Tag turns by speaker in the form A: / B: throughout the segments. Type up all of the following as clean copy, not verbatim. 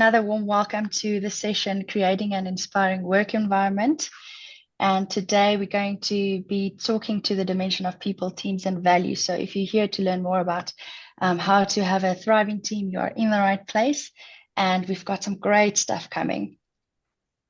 A: another warm welcome to the session, Creating an Inspiring Work Environment. And today we're going to be talking to the dimension of people, teams, and values. So if you're here to learn more about how to have a thriving team, you are in the right place. And we've got some great stuff coming.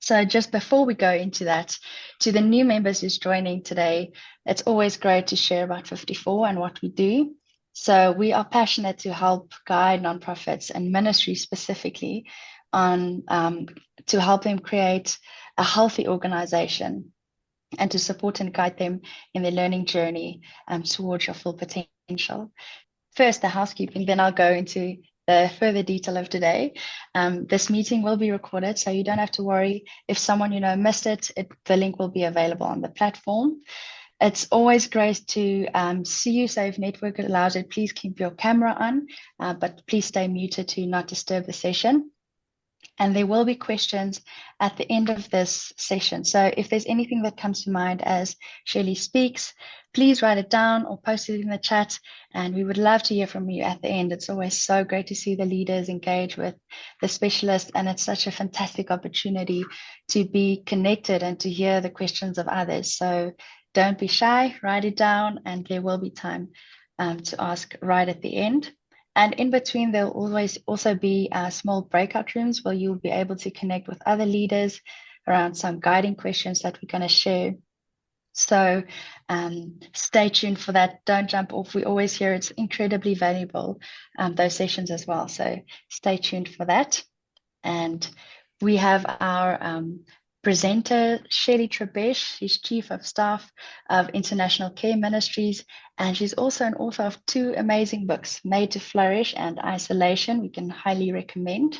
A: So just before we go into that, to the new members who's joining today, it's always great to share about 54 and what we do. So we are passionate to help guide nonprofits and ministries specifically on to help them create a healthy organization and to support and guide them in their learning journey towards your full potential. First, the housekeeping, then I'll go into the further detail of today. This meeting will be recorded, so you don't have to worry if someone missed it. The link will be available on the platform. It's always great to see you. So if network allows it, please keep your camera on, but please stay muted to not disturb the session. And there will be questions at the end of this session. So if there's anything that comes to mind as Shelley speaks, please write it down or post it in the chat. And we would love to hear from you at the end. It's always so great to see the leaders engage with the specialists. And it's such a fantastic opportunity to be connected and to hear the questions of others. So don't be shy, write it down, and there will be time to ask right at the end. And in between, there'll always also be small breakout rooms where you'll be able to connect with other leaders around some guiding questions that we're going to share. So stay tuned for that. Don't jump off. We always hear it's incredibly valuable, those sessions as well. So stay tuned for that. And we have our presenter, Shelley Trebesch. She's Chief of Staff of International Care Ministries, and she's also an author of 2 amazing books, Made to Flourish and Isolation. We can highly recommend.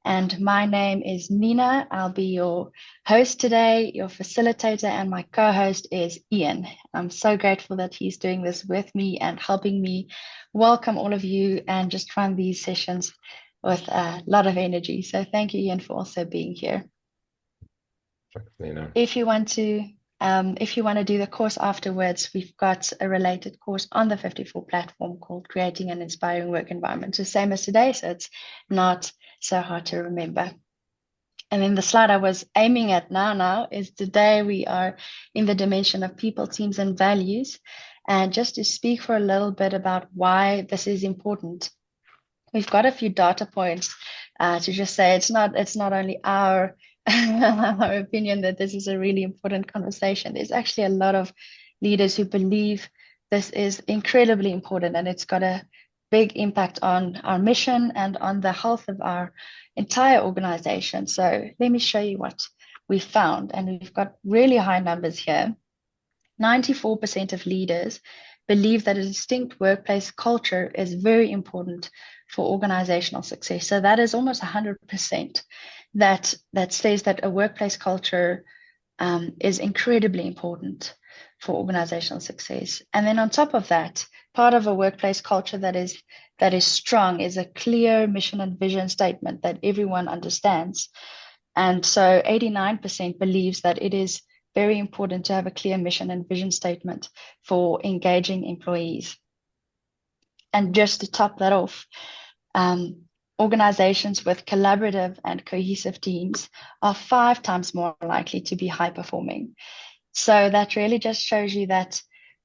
A: And my name is Nina. I'll be your host today, your facilitator, and my co-host is Ian. I'm so grateful that he's doing this with me and helping me welcome all of you and just run these sessions with a lot of energy. So thank you, Ian, for also being here. If you want to do the course afterwards, we've got a related course on the 54 platform called Creating an Inspiring Work Environment. The same as today, so it's not so hard to remember. And then the slide I was aiming at now is today we are in the dimension of people, teams, and values. And just to speak for a little bit about why this is important, we've got a few data points to just say it's not only our opinion that this is a really important conversation. There's actually a lot of leaders who believe this is incredibly important, and it's got a big impact on our mission and on the health of our entire organization. So let me show you what we found, and we've got really high numbers here. 94% of leaders believe that a distinct workplace culture is very important for organizational success. So that is almost 100% that says that a workplace culture is incredibly important for organizational success. And then on top of that, part of a workplace culture that is strong is a clear mission and vision statement that everyone understands. And so 89% believes that it is very important to have a clear mission and vision statement for engaging employees. And just to top that off, organizations with collaborative and cohesive teams are 5 times more likely to be high performing. So that really just shows you that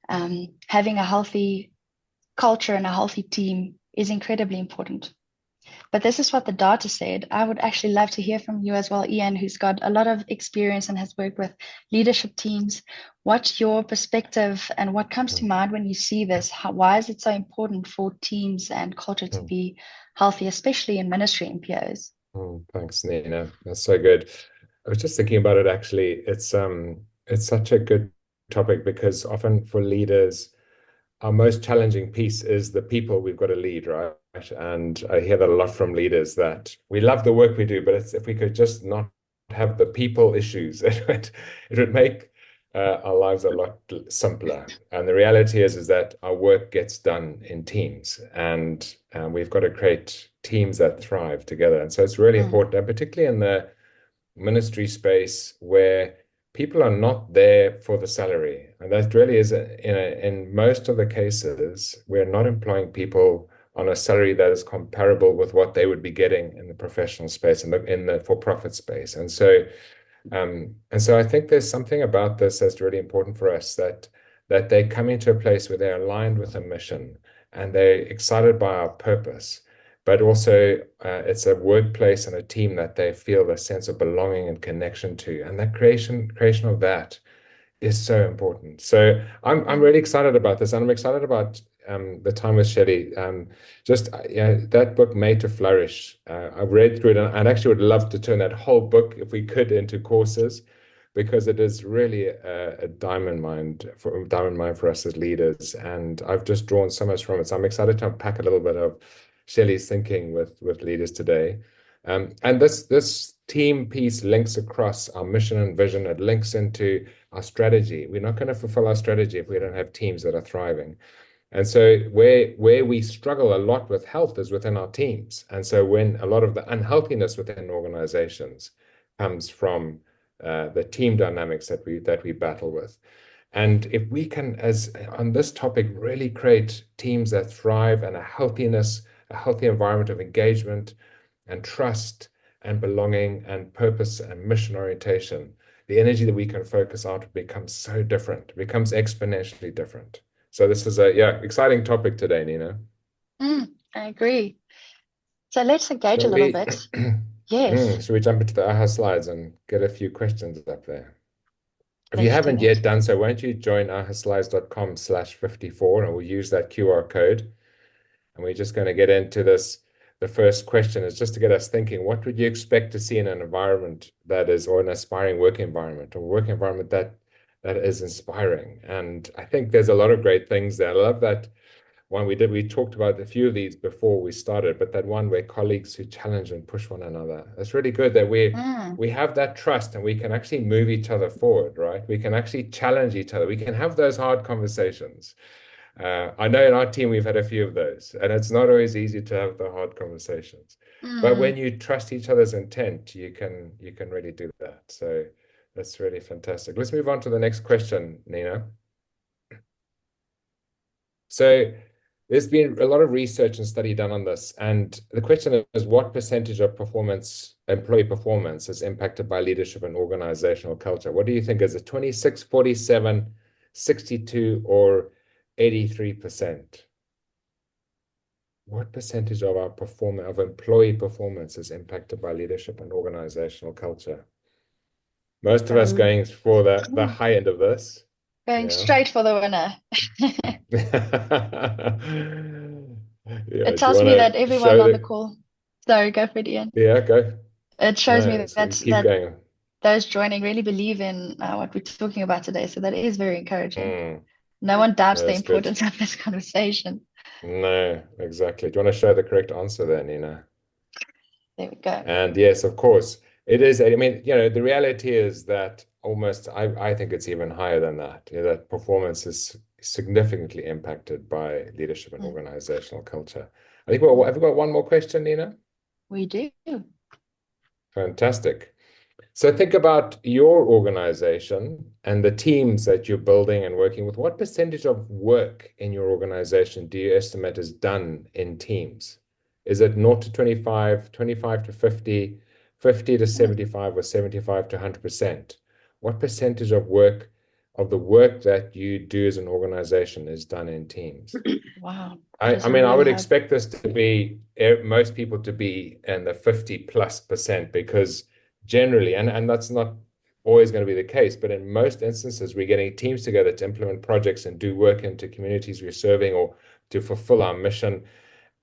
A: having a healthy culture and a healthy team is incredibly important. But this is what the data said. I would actually love to hear from you as well, Ian, who's got a lot of experience and has worked with leadership teams. What's your perspective and what comes to mind when you see this? Why is it so important for teams and culture to be healthy, especially in ministry and POs?
B: Thanks, Nina. That's so good. I was just thinking about it, actually. It's such a good topic because often for leaders, our most challenging piece is the people we've got to lead, right? And I hear that a lot from leaders, that we love the work we do, but if we could just not have the people issues, it would make our lives a lot simpler. And the reality is that our work gets done in teams, and we've got to create teams that thrive together. And so it's really important, and particularly in the ministry space where people are not there for the salary. And that really is, in most of the cases, we're not employing people on a salary that is comparable with what they would be getting in the professional space and in the for-profit space. And so I think there's something about this that's really important for us, that they come into a place where they're aligned with a mission and they're excited by our purpose, but also it's a workplace and a team that they feel a sense of belonging and connection to, and that creation of that is so important. So I'm really excited about this, and I'm excited about the time with Shelley. Just that book, Made to Flourish. I've read through it, and I actually would love to turn that whole book, if we could, into courses, because it is really a diamond mine for us as leaders. And I've just drawn so much from it. So I'm excited to unpack a little bit of Shelley's thinking with leaders today. And this team piece links across our mission and vision. It links into our strategy. We're not going to fulfill our strategy if we don't have teams that are thriving. And so where we struggle a lot with health is within our teams. And so when a lot of the unhealthiness within organizations comes from the team dynamics that we battle with. And if we can, as on this topic, really create teams that thrive and a healthy environment of engagement and trust and belonging and purpose and mission orientation, the energy that we can focus on becomes so different, it becomes exponentially different. So this is a exciting topic today, Nina.
A: I agree. So let's engage a
B: Shall
A: little
B: we?
A: bit. Yes,
B: Shall we jump into the AHA slides and get a few questions up there? If you
A: let's do
B: haven't
A: that.
B: yet done so, why don't you join ahaslides.com/54, and we'll use that QR code. And we're just going to get into this. The first question is just to get us thinking, what would you expect to see in an environment that is, or an aspiring work environment, or work environment that is inspiring? And I think there's a lot of great things there. I love that one we talked about a few of these before we started, but that one where colleagues who challenge and push one another. It's really good that we have that trust and we can actually move each other forward, right? We can actually challenge each other. We can have those hard conversations. I know in our team we've had a few of those, and it's not always easy to have the hard conversations. But when you trust each other's intent, you can really do that. So that's really fantastic. Let's move on to the next question, Nina. So there's been a lot of research and study done on this, and the question is, what percentage of employee performance is impacted by leadership and organizational culture? What do you think? Is it 26, 47, 62, or 83%? What percentage of our employee performance is impacted by leadership and organizational culture? Most of us going for the high end of this.
A: Going straight for the winner.
B: Yeah,
A: It
B: do you
A: tells
B: want
A: me that
B: to
A: everyone
B: show
A: on the
B: the?
A: call, sorry, go for it, Ian.
B: Yeah, go.
A: It shows me
B: No, so
A: that
B: keep going.
A: those joining really believe in what we're talking about today. So that is very encouraging.
B: Mm,
A: No one doubts
B: no,
A: the
B: that's good.
A: importance of this conversation.
B: No, exactly. Do you want to show the correct answer there, Nina?
A: There we go.
B: And yes, of course, it is. I mean, the reality is that almost, I think it's even higher than that. That performance is significantly impacted by leadership and organizational culture. I think, well, have we got one more question, Nina?
A: We do.
B: Fantastic. So think about your organization and the teams that you're building and working with. What percentage of work in your organization do you estimate is done in teams? Is it 0 to 25, 25 to 50, 50 to 75, or 75 to 100%? What percentage of the work that you do as an organization is done in teams?
A: Wow.
B: I mean, I would expect this to be most people to be in the 50+%, because generally, and that's not always going to be the case, but in most instances, we're getting teams together to implement projects and do work into communities we're serving or to fulfill our mission.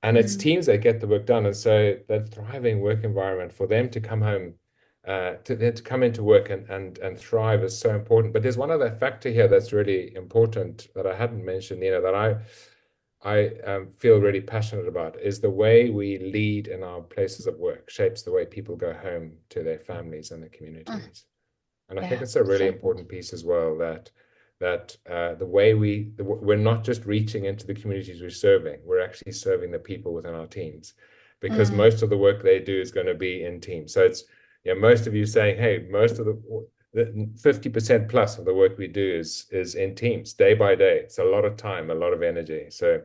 B: And it's teams that get the work done. And so that thriving work environment for them to come home, to come into work and thrive is so important. But there's one other factor here that's really important that I hadn't mentioned, that I feel really passionate about, is the way we lead in our places of work shapes the way people go home to their families and their communities. And I think it's a really important piece as well, that the way we're not just reaching into the communities we're serving, we're actually serving the people within our teams, because most of the work they do is going to be in teams. So it's, most of you saying, hey, most of the 50% plus of the work we do is in teams day by day. It's a lot of time, a lot of energy. So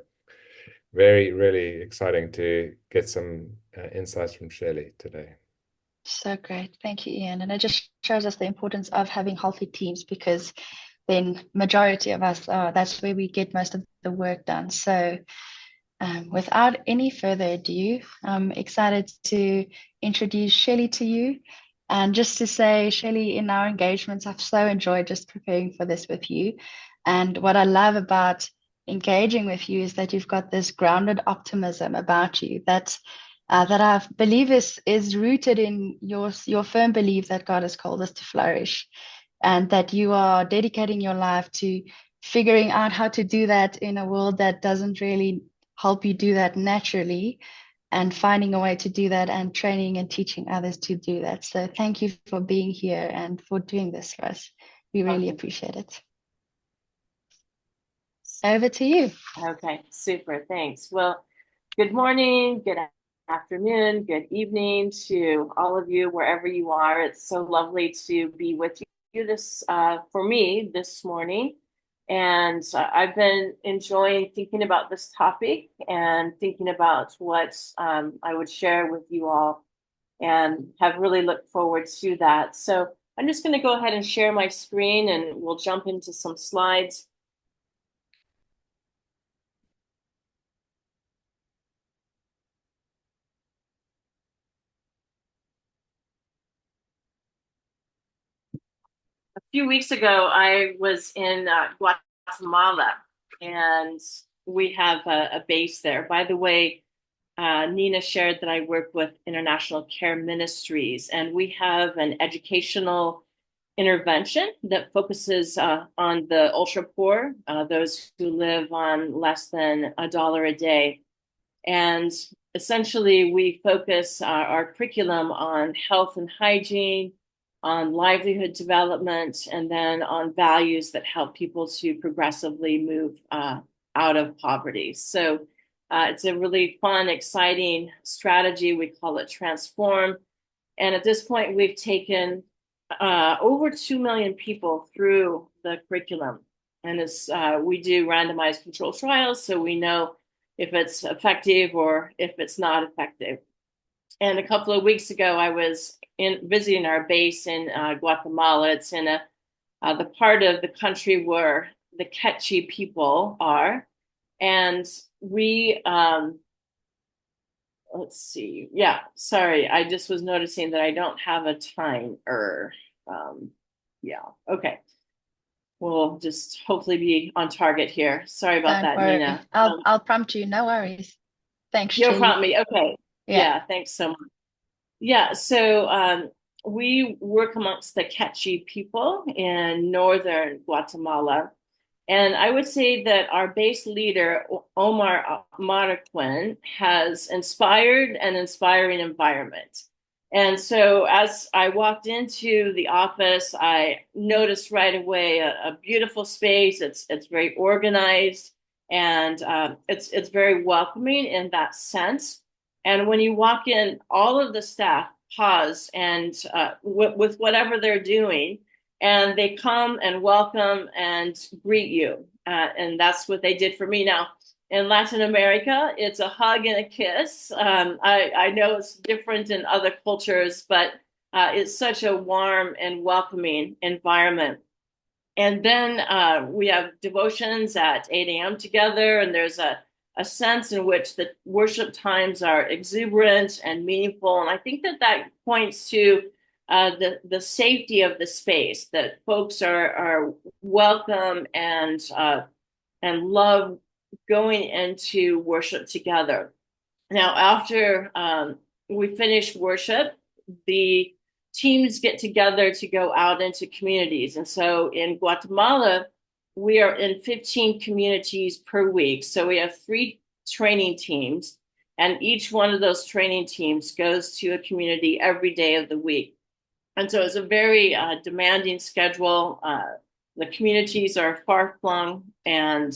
B: very, really exciting to get some insights from Shelley today.
A: So great. Thank you, Ian. And it just shows us the importance of having healthy teams, because then majority of us, that's where we get most of the work done. So without any further ado, I'm excited to introduce Shelley to you. And just to say, Shelley, in our engagements, I've so enjoyed just preparing for this with you. And what I love about engaging with you is that you've got this grounded optimism about you that I believe is rooted in your firm belief that God has called us to flourish, and that you are dedicating your life to figuring out how to do that in a world that doesn't really help you do that naturally, and finding a way to do that and training and teaching others to do that. So thank you for being here and for doing this for us. We really appreciate it. Over to you.
C: Okay, super. Thanks. Well, good morning, good afternoon, good evening to all of you, wherever you are. It's so lovely to be with you for me this morning. And I've been enjoying thinking about this topic and thinking about what I would share with you all, and have really looked forward to that. So I'm just going to go ahead and share my screen, and we'll jump into some slides. A few weeks ago, I was in Guatemala, and we have a base there. By the way, Nina shared that I work with International Care Ministries, and we have an educational intervention that focuses on the ultra poor, those who live on less than $1 a day. And essentially, we focus our curriculum on health and hygiene, on livelihood development, and then on values that help people to progressively move out of poverty. So it's a really fun, exciting strategy. We call it Transform. And at this point, we've taken over 2 million people through the curriculum. And we do randomized control trials, so we know if it's effective or if it's not effective. And a couple of weeks ago, I was visiting our base in Guatemala. It's in the part of the country where the Quechua people are. And we, let's see. Yeah, sorry. I just was noticing that I don't have a timer. Yeah, okay. We'll just hopefully be on target here. Sorry about that, Nina.
A: I'll prompt you. No worries. Thanks,
C: You'll
A: Shelley.
C: prompt me. Okay. Yeah, thanks so much. Yeah, so we work amongst the Quechua people in northern Guatemala. And I would say that our base leader, Omar Marquin, has inspired an inspiring environment. And so as I walked into the office, I noticed right away a beautiful space. It's very organized, and it's very welcoming in that sense. And when you walk in, all of the staff pause and with whatever they're doing, and they come and welcome and greet you. And that's what they did for me. Now, in Latin America, it's a hug and a kiss. I know it's different in other cultures, but it's such a warm and welcoming environment. And then we have devotions at 8 a.m. together, and there's a sense in which the worship times are exuberant and meaningful. And I think that points to the safety of the space, that folks are welcome and love going into worship together. Now, after we finish worship, the teams get together to go out into communities. And so in Guatemala, we are in 15 communities per week. So we have 3 training teams, and each one of those training teams goes to a community every day of the week. And so it's a very demanding schedule. The communities are far-flung and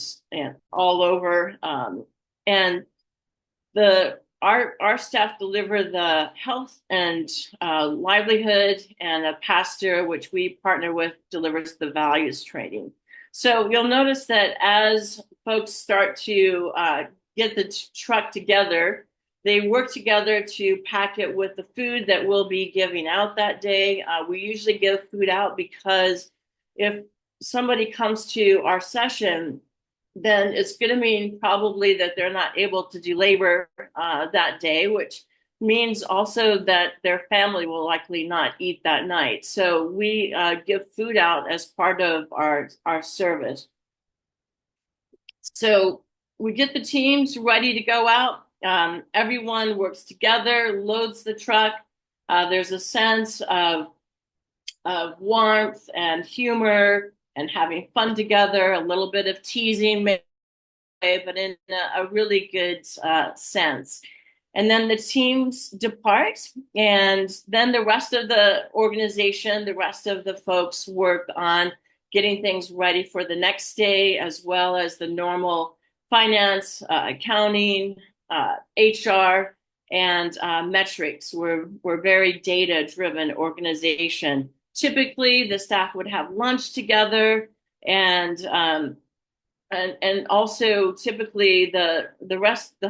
C: all over. And our staff deliver the health and livelihood, and a pastor, which we partner with, delivers the values training. So you'll notice that as folks start to get the truck together. They work together to pack it with the food that we'll be giving out that day. We usually give food out because if somebody comes to our session, then it's going to mean probably that they're not able to do labor that day, which means also that their family will likely not eat that night. So we give food out as part of our service. So we get the teams ready to go out. Everyone works together, loads the truck. There's a sense of warmth and humor and having fun together, a little bit of teasing, maybe, but in a really good sense. And then the teams depart, and then the rest of the organization, the rest of the folks work on getting things ready for the next day, as well as the normal finance, accounting, HR, and metrics. We're very data-driven organization. Typically, the staff would have lunch together, and also typically the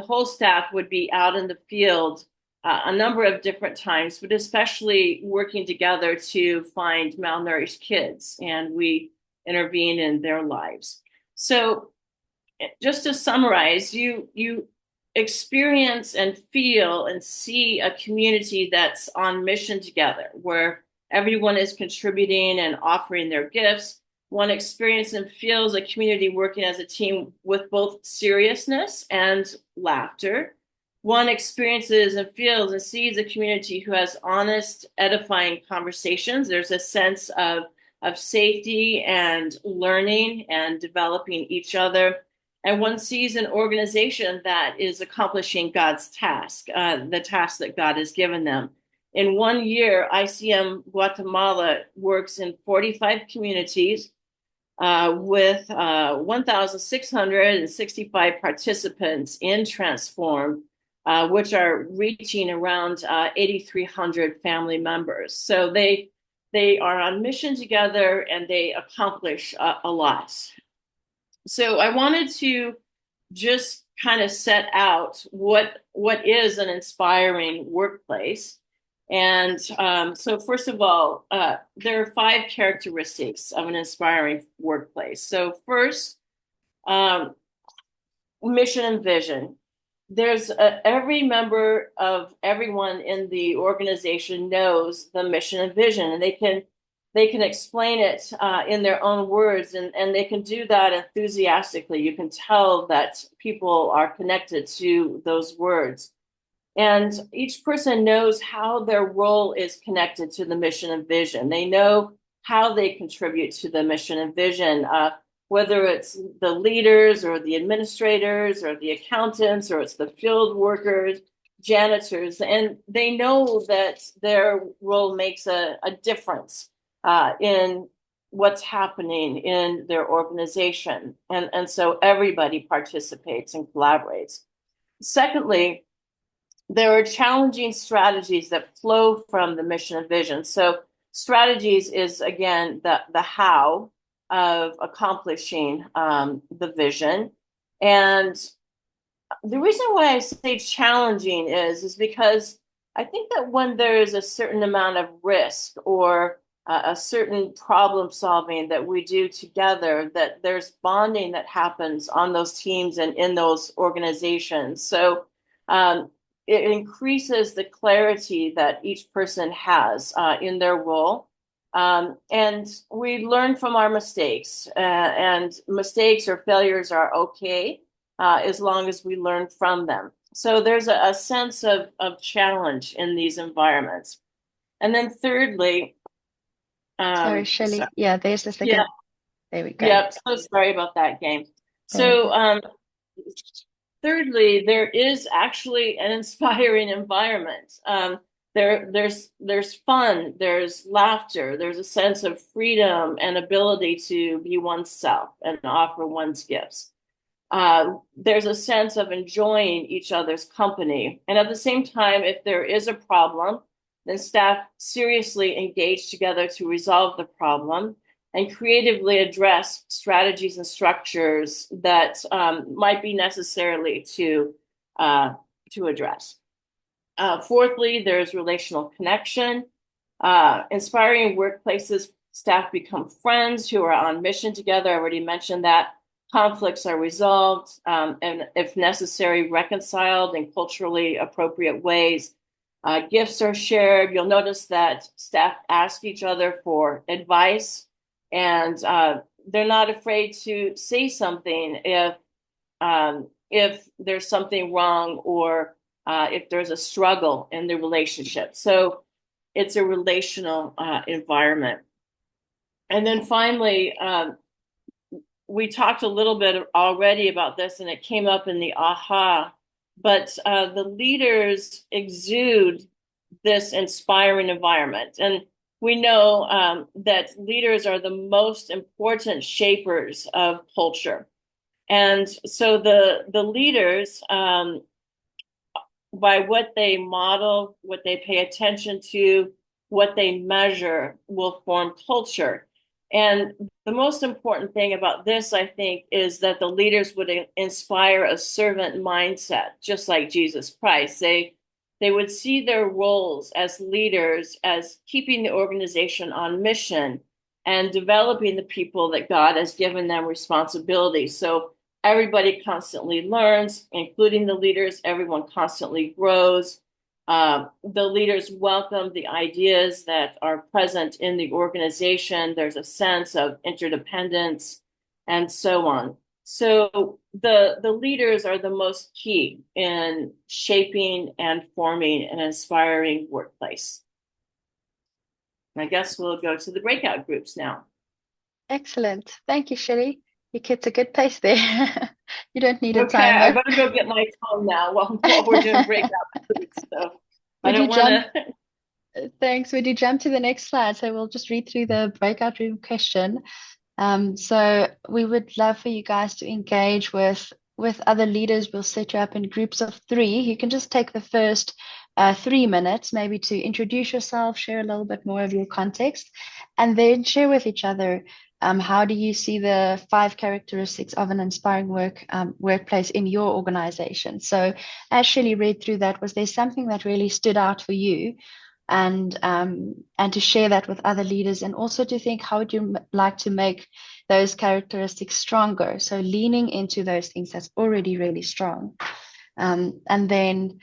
C: whole staff would be out in the field a number of different times, but especially working together to find malnourished kids, and we intervene in their lives. So just to summarize, you experience and feel and see a community that's on mission together, where everyone is contributing and offering their gifts. One experiences and feels a community working as a team with both seriousness and laughter. One experiences and feels and sees a community who has honest, edifying conversations. There's a sense of safety and learning and developing each other. And one sees an organization that is accomplishing God's task, the task that God has given them. In 1 year, ICM Guatemala works in 45 communities with 1,665 participants in Transform, which are reaching around 8,300 family members. So they are on mission together, and they accomplish a lot. So I wanted to just kind of set out what is an inspiring workplace. And so first of all, there are 5 characteristics of an inspiring workplace. So first, mission and vision. There's every member of everyone in the organization knows the mission and vision, and they can explain it in their own words, and they can do that enthusiastically. You can tell that people are connected to those words. And each person knows how their role is connected to the mission and vision. They know how they contribute to the mission and vision, whether it's the leaders or the administrators or the accountants, or it's the field workers, janitors, and they know that their role makes a difference in what's happening in their organization. And so everybody participates and collaborates. Secondly, there are challenging strategies that flow from the mission and vision. So strategies is, again, the how of accomplishing the vision. And the reason why I say challenging is because I think that when there is a certain amount of risk or a certain problem solving that we do together, that there's bonding that happens on those teams and in those organizations. So it increases the clarity that each person has in their role. And we learn from our mistakes, and mistakes or failures are okay as long as we learn from them. So there's a sense of challenge in these environments. And then thirdly,
A: sorry, Shelley.
C: sorry.
A: Yeah, there's the second.
C: Yeah.
A: There we go.
C: Yep. So sorry about that, game. So thirdly, there is actually an inspiring environment. There's fun, there's laughter, there's a sense of freedom and ability to be oneself and offer one's gifts. There's a sense of enjoying each other's company. And at the same time, if there is a problem, then staff seriously engage together to resolve the problem. and creatively address strategies and structures that might be necessarily to address. Fourthly, there's relational connection. Inspiring workplaces, staff become friends who are on mission together. I already mentioned that. Conflicts are resolved, and if necessary, reconciled in culturally appropriate ways. Gifts are shared. You'll notice that staff ask each other for advice, and they're not afraid to say something if there's something wrong or if there's a struggle in the relationship. So it's a relational environment. And then finally, we talked a little bit already about this, and it came up in the AHA, but the leaders exude this inspiring environment. And we know that leaders are the most important shapers of culture. And so the leaders, by what they model, what they pay attention to, what they measure, will form culture. And the most important thing about this, I think, is that the leaders would inspire a servant mindset, just like Jesus Christ. They would see their roles as leaders as keeping the organization on mission and developing the people that God has given them responsibility. So everybody constantly learns, including the leaders. Everyone constantly grows. The leaders welcome the ideas that are present in the organization. There's a sense of interdependence and so on. So the leaders are the most key in shaping and forming an inspiring workplace. I guess we'll go to the breakout groups now.
A: Excellent. Thank you, Shelley. You kept a good pace there. You don't need a
C: Okay,
A: timer.
C: I better go get my phone now while we're doing breakout groups. So I don't want to.
A: Thanks. Would you jump to the next slide? So we'll just read through the breakout room question. So we would love for you guys to engage with other leaders. We'll set you up in groups of 3. You can just take the first 3 minutes, maybe to introduce yourself, share a little bit more of your context, and then share with each other how do you see the 5 characteristics of an inspiring workplace in your organization. So as Shelley read through that, was there something that really stood out for you? And to share that with other leaders, and also to think, how would you like to make those characteristics stronger? So leaning into those things that's already really strong. And then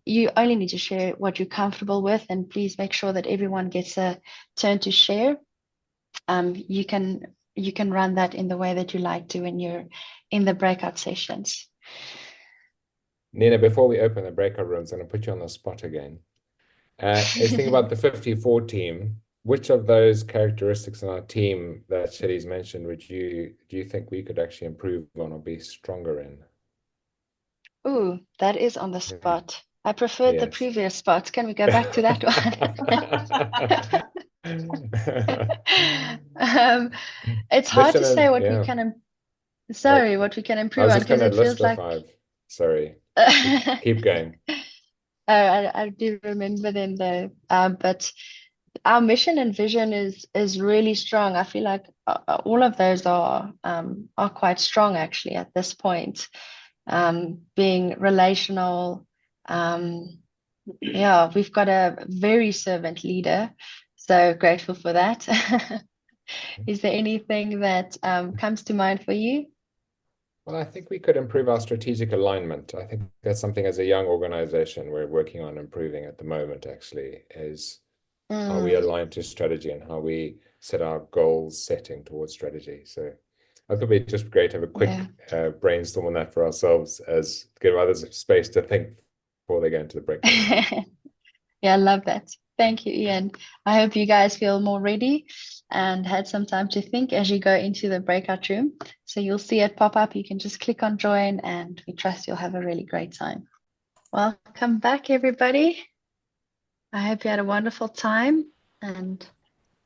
A: you only need to share what you're comfortable with, and please make sure that everyone gets a turn to share. You can run that in the way that you like to when you're in the breakout sessions.
B: Nina, before we open the breakout rooms, I'm going to put you on the spot again. Is thinking about the 54 team. Which of those characteristics in our team that Shelley's mentioned do you think we could actually improve on or be stronger in?
A: Ooh, that is on the spot. I preferred the previous spot. Can we go back to that one? It's hard to say what we can. What we can improve on, because it feels like
B: 5. Sorry. Keep going.
A: I do remember them though. But our mission and vision is really strong. I feel like all of those are quite strong actually at this point. Being relational. Yeah, we've got a very servant leader, so grateful for that. Is there anything that comes to mind for you?
B: Well, I think we could improve our strategic alignment. I think that's something as a young organization we're working on improving at the moment, actually, is how we align to strategy and how we set our goals setting towards strategy. So I thought it'd be just great to have a quick brainstorm on that for ourselves, as give others space to think before they go into the breakout.
A: Yeah, I love that. Thank you, Ian. I hope you guys feel more ready and had some time to think as you go into the breakout room. So you'll see it pop up. You can just click on join, and we trust you'll have a really great time. Welcome back, everybody. I hope you had a wonderful time and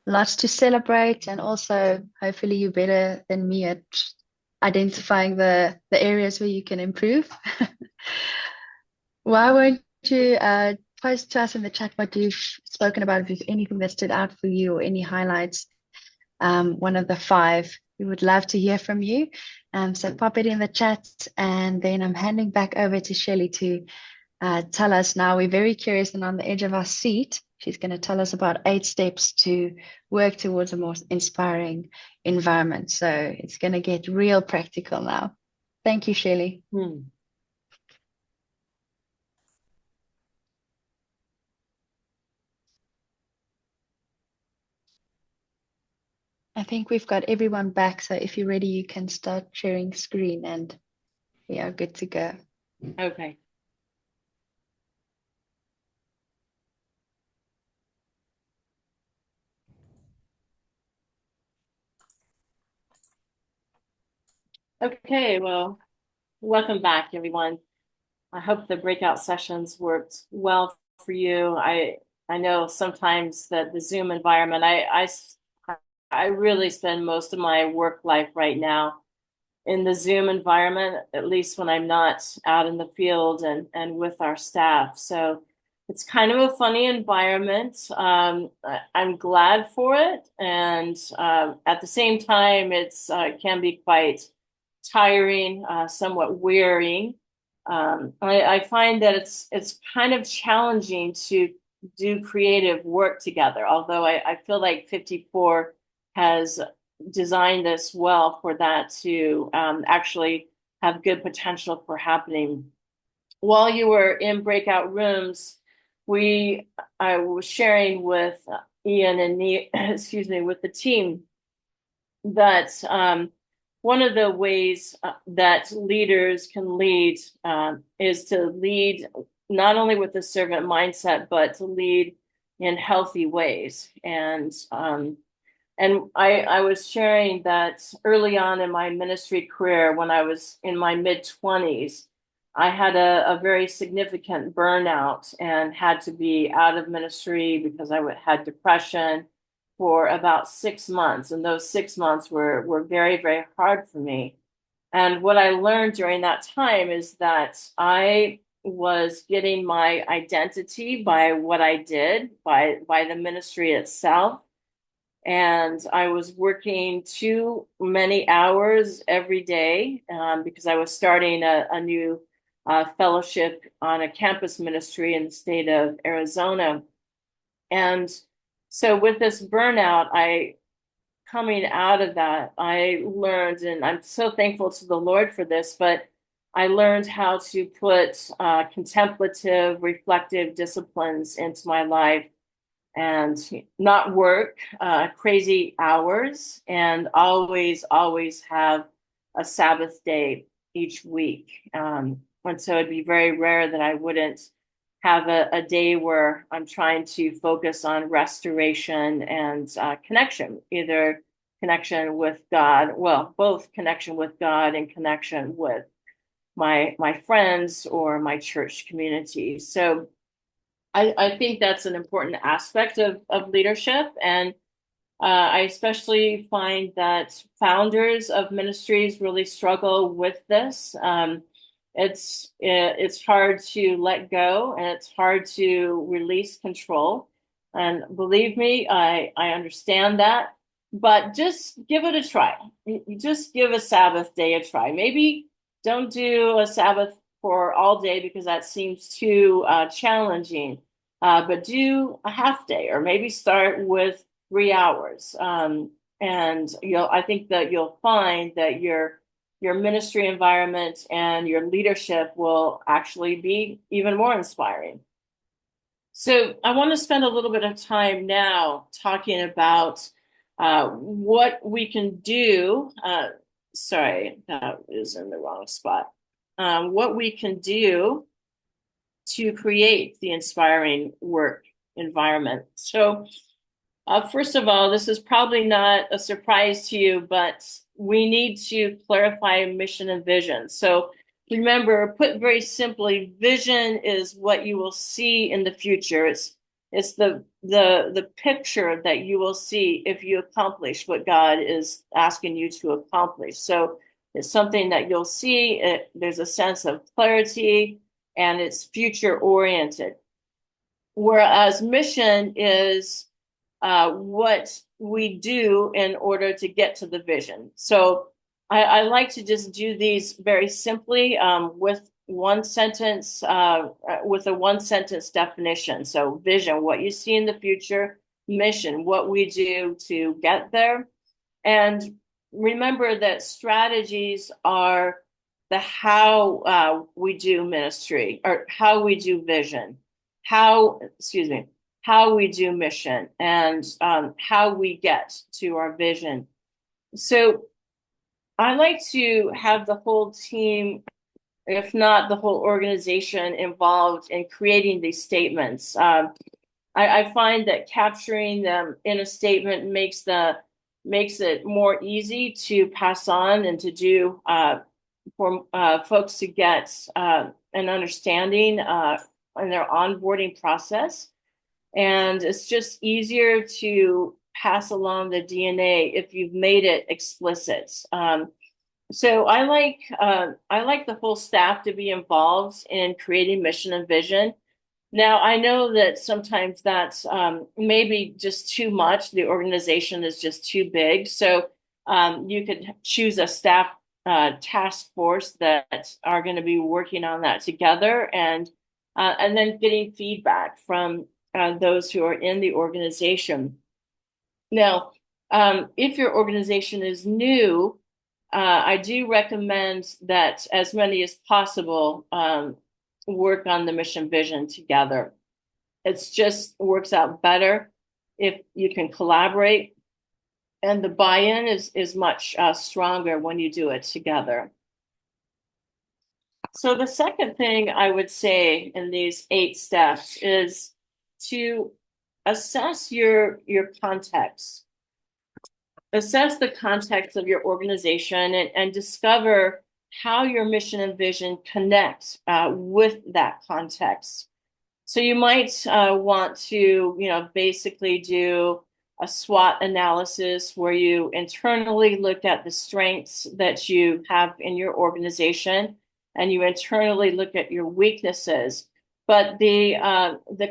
A: lots to celebrate. And also, hopefully you're better than me at identifying the areas where you can improve. Why won't you post to us in the chat what you've spoken about, if there's anything that stood out for you or any highlights. one of the 5, we would love to hear from you. So pop it in the chat, and then I'm handing back over to Shelley to tell us now. We're very curious and on the edge of our seat. She's going to tell us about 8 steps to work towards a more inspiring environment. So it's going to get real practical now. Thank you, Shelley. I think we've got everyone back. So if you're ready, you can start sharing screen and we are good to go.
C: Okay. Okay, well, welcome back, everyone. I hope the breakout sessions worked well for you. I know sometimes that the Zoom environment, I really spend most of my work life right now in the Zoom environment, at least when I'm not out in the field and with our staff. So it's kind of a funny environment. I'm glad for it. And at the same time, it can be quite tiring, somewhat wearying. I find that it's kind of challenging to do creative work together, although I feel like 54 has designed this well for that to actually have good potential for happening. While you were in breakout rooms, I was sharing with Ian and with the team that one of the ways that leaders can lead is to lead not only with a servant mindset, but to lead in healthy ways. And I was sharing that early on in my ministry career, when I was in my mid-20s, I had a very significant burnout and had to be out of ministry because I had depression for about 6 months. And those 6 months were very, very hard for me. And what I learned during that time is that I was getting my identity by what I did, by the ministry itself. And I was working too many hours every day because I was starting a new fellowship on a campus ministry in the state of Arizona. And so with this burnout, coming out of that, I learned, and I'm so thankful to the Lord for this, but I learned how to put contemplative, reflective disciplines into my life and not work crazy hours, and always have a Sabbath day each week. And so it'd be very rare that I wouldn't have a day where I'm trying to focus on restoration and connection, either connection with God, well, both connection with God and connection with my friends or my church community. So I think that's an important aspect of leadership. And I especially find that founders of ministries really struggle with this. It's hard to let go, and it's hard to release control. And believe me, I understand that, but just give it a try. You just give a Sabbath day a try. Maybe don't do a Sabbath for all day because that seems too challenging, but do a half day, or maybe start with 3 hours. And I think that you'll find that your ministry environment and your leadership will actually be even more inspiring. So I want to spend a little bit of time now talking about what we can do. Sorry, that is in the wrong spot. What we can do to create the inspiring work environment. So first of all, this is probably not a surprise to you, but we need to clarify mission and vision. So remember, put very simply, vision is what you will see in the future. It's the picture that you will see if you accomplish what God is asking you to accomplish. So it's something that you'll see. There's a sense of clarity, and it's future oriented. Whereas mission is what we do in order to get to the vision. So I like to just do these very simply with one sentence, with a one sentence definition. So vision, what you see in the future; mission, what we do to get there. And remember that strategies are the how we do ministry, or how we do vision, how we do mission, and how we get to our vision. So I like to have the whole team, if not the whole organization, involved in creating these statements. I find that capturing them in a statement makes it more easy to pass on and to do for folks to get an understanding in their onboarding process. And it's just easier to pass along the DNA if you've made it explicit. So I like the whole staff to be involved in creating mission and vision. Now, I know that sometimes that's maybe just too much. The organization is just too big. So you could choose a staff task force that are going to be working on that together, and then getting feedback from those who are in the organization. Now, if your organization is new, I do recommend that as many as possible work on the mission vision together. It's just works out better if you can collaborate, and the buy-in is much stronger when you do it together. So the second thing I would say in these 8 steps is to assess your context. Assess the context of your organization and discover how your mission and vision connect with that context. So you might want to, basically do a SWOT analysis where you internally look at the strengths that you have in your organization, and you internally look at your weaknesses. But the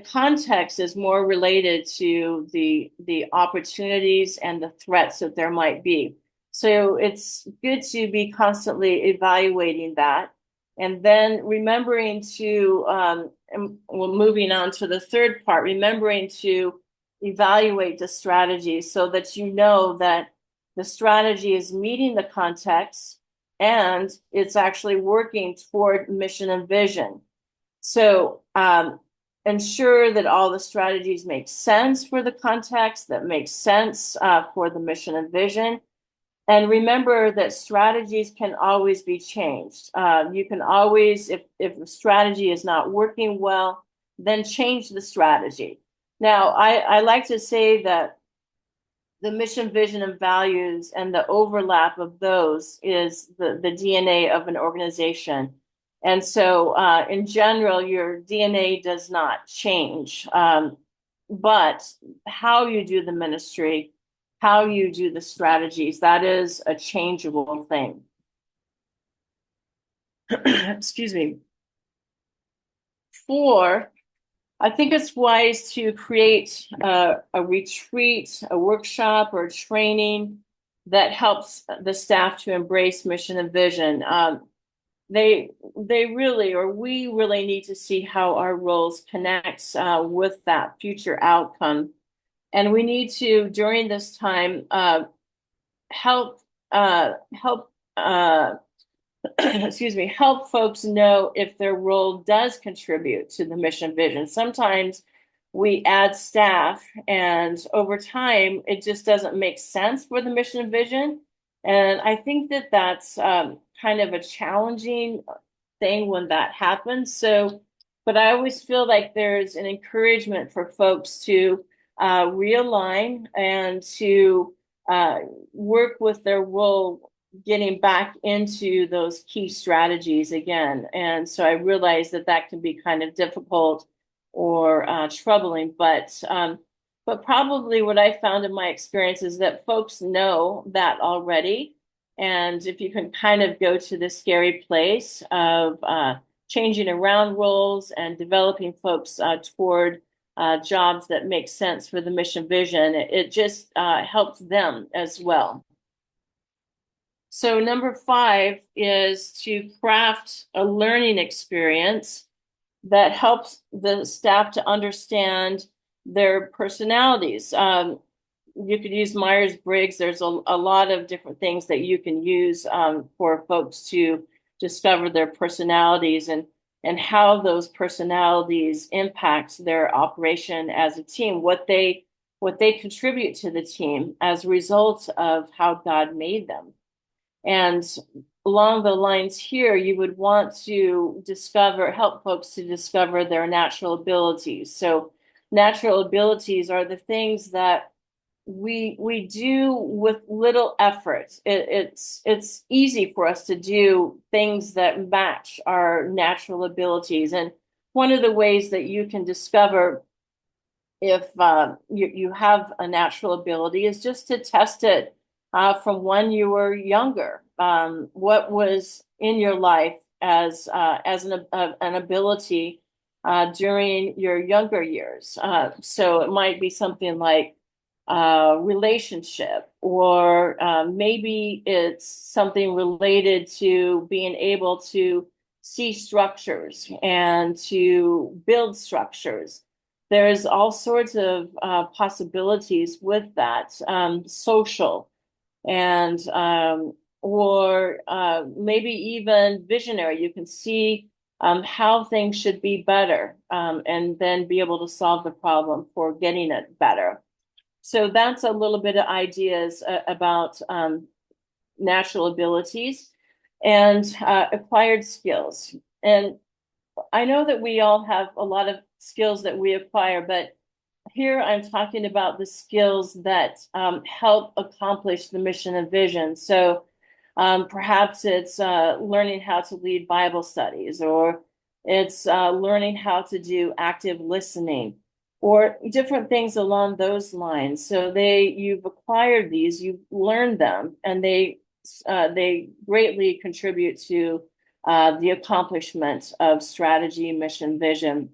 C: context is more related to the opportunities and the threats that there might be. So it's good to be constantly evaluating that. And then remembering to, moving on to the third part, remembering to evaluate the strategy so that you know that the strategy is meeting the context and it's actually working toward mission and vision. So ensure that all the strategies make sense for the context, that makes sense for the mission and vision. And remember that strategies can always be changed. You can always, if the strategy is not working well, then change the strategy. Now, I like to say that the mission, vision, and values and the overlap of those is the DNA of an organization. And so in general, your DNA does not change. But how you do the ministry, how you do the strategies, that is a changeable thing. Excuse me. 4, I think it's wise to create a retreat, a workshop, or a training that helps the staff to embrace mission and vision. We really need to see how our roles connect with that future outcome. And we need to, during this time, help folks know if their role does contribute to the mission vision. Sometimes we add staff, and over time, it just doesn't make sense for the mission and vision. And I think that that's kind of a challenging thing when that happens. But I always feel like there's an encouragement for folks to realign and to work with their role, getting back into those key strategies again. And so I realize that can be kind of difficult or troubling, but probably what I found in my experience is that folks know that already. And if you can kind of go to the scary place of changing around roles and developing folks toward jobs that make sense for the mission vision. It just helps them as well. So number 5 is to craft a learning experience that helps the staff to understand their personalities. You could use Myers-Briggs. There's a lot of different things that you can use for folks to discover their personalities and how those personalities impact their operation as a team, what they contribute to the team as a result of how God made them. And along the lines here, you would want to help folks to discover their natural abilities. So natural abilities are the things that we do with little effort. It's easy for us to do things that match our natural abilities. And one of the ways that you can discover if you have a natural ability is just to test it from when you were younger. What was in your life as an ability during your younger years? So it might be something like relationship, or maybe it's something related to being able to see structures and to build structures. There's all sorts of possibilities with that, social, and or maybe even visionary. You can see how things should be better, and then be able to solve the problem for getting it better. So that's a little bit of ideas about natural abilities and acquired skills. And I know that we all have a lot of skills that we acquire, but here I'm talking about the skills that help accomplish the mission and vision. So perhaps it's learning how to lead Bible studies, or it's learning how to do active listening, or different things along those lines. So you've acquired these, you've learned them, and they greatly contribute to the accomplishment of strategy, mission, vision.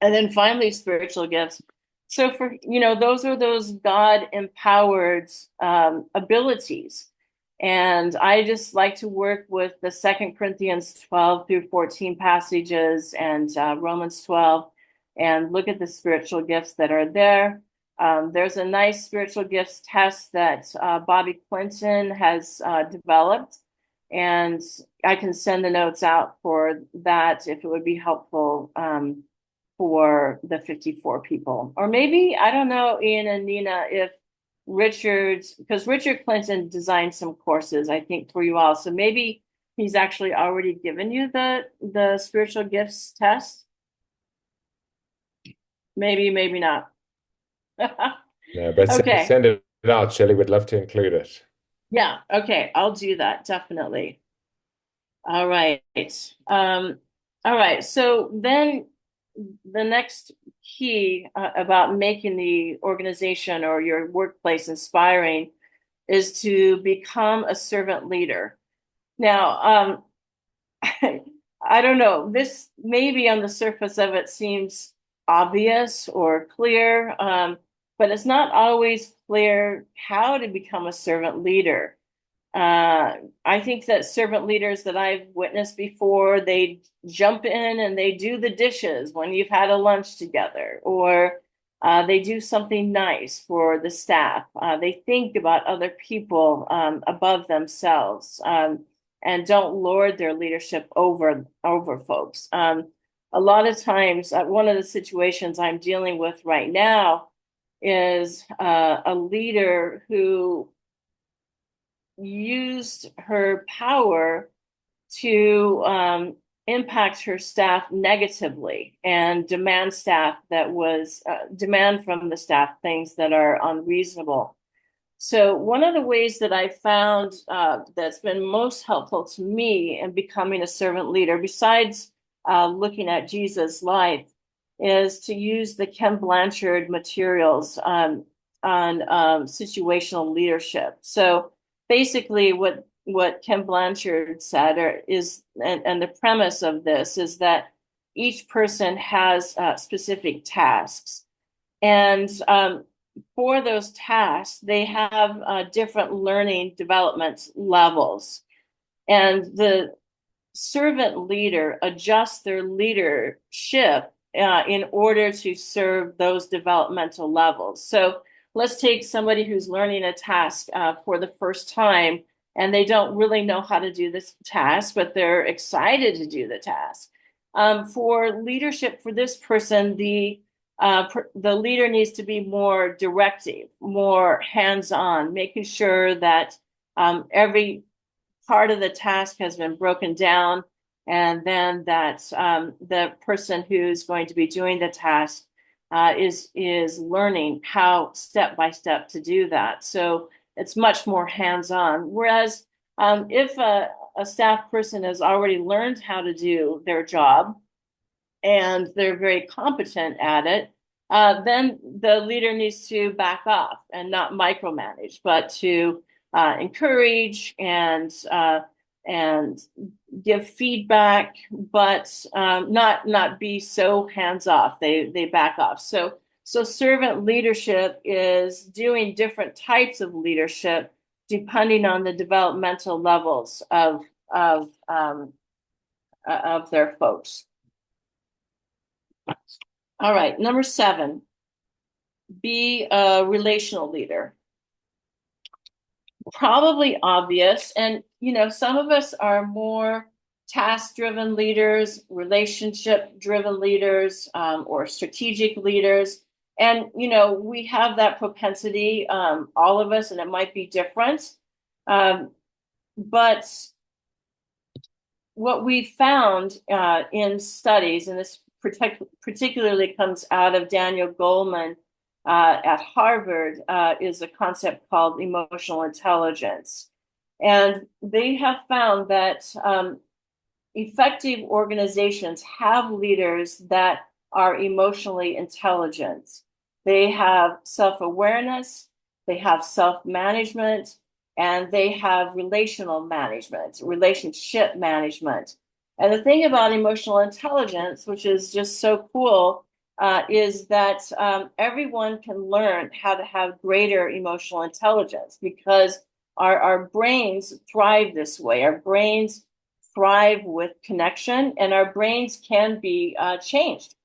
C: And then finally, spiritual gifts. So those are those God-empowered abilities. And I just like to work with the 2 Corinthians 12 through 14 passages and Romans 12, and look at the spiritual gifts that are there. There's a nice spiritual gifts test that Bobby Clinton has developed, and I can send the notes out for that if it would be helpful for the 54 people. Or maybe, I don't know, Ian and Nina, if because Richard Clinton designed some courses, I think, for you all. So maybe he's actually already given you the spiritual gifts test. Maybe not.
B: Yeah, but
C: Okay.
B: send it out. Shelley would love to include it.
C: Yeah, okay, I'll do that, definitely. All right. All right, so then the next key about making the organization or your workplace inspiring is to become a servant leader. Now, I don't know, this maybe on the surface of it seems obvious or clear, but it's not always clear how to become a servant leader. I think that servant leaders that I've witnessed before, they jump in and they do the dishes when you've had a lunch together, or they do something nice for the staff. They think about other people above themselves, and don't lord their leadership over folks. A lot of times, one of the situations I'm dealing with right now is a leader who used her power to impact her staff negatively and demand from the staff things that are unreasonable. So one of the ways that I found that's been most helpful to me in becoming a servant leader, besides looking at Jesus' life, is to use the Ken Blanchard materials on situational leadership. So basically what Ken Blanchard said and the premise of this is that each person has specific tasks. And for those tasks, they have different learning development levels. And the servant leader adjusts their leadership in order to serve those developmental levels. So let's take somebody who's learning a task for the first time, and they don't really know how to do this task, but they're excited to do the task. For leadership for this person, the leader needs to be more directive, more hands-on, making sure that every part of the task has been broken down, and then that the person who's going to be doing the task is learning how step by step to do that. So it's much more hands-on. Whereas if a staff person has already learned how to do their job and they're very competent at it, then the leader needs to back off and not micromanage, but to encourage and give feedback, but not be so hands off. They back off. So servant leadership is doing different types of leadership depending on the developmental levels of their folks. All right, number 7, be a relational leader. Probably obvious, and some of us are more task-driven leaders, relationship-driven leaders, or strategic leaders, and we have that propensity, all of us, and it might be different, but what we found in studies, and this particularly comes out of Daniel Goleman at Harvard, is a concept called emotional intelligence. And they have found that effective organizations have leaders that are emotionally intelligent. They have self-awareness, they have self-management, and they have relational management, relationship management. And the thing about emotional intelligence, which is just so cool, is that everyone can learn how to have greater emotional intelligence, because our brains thrive this way. Our brains thrive with connection, and our brains can be changed.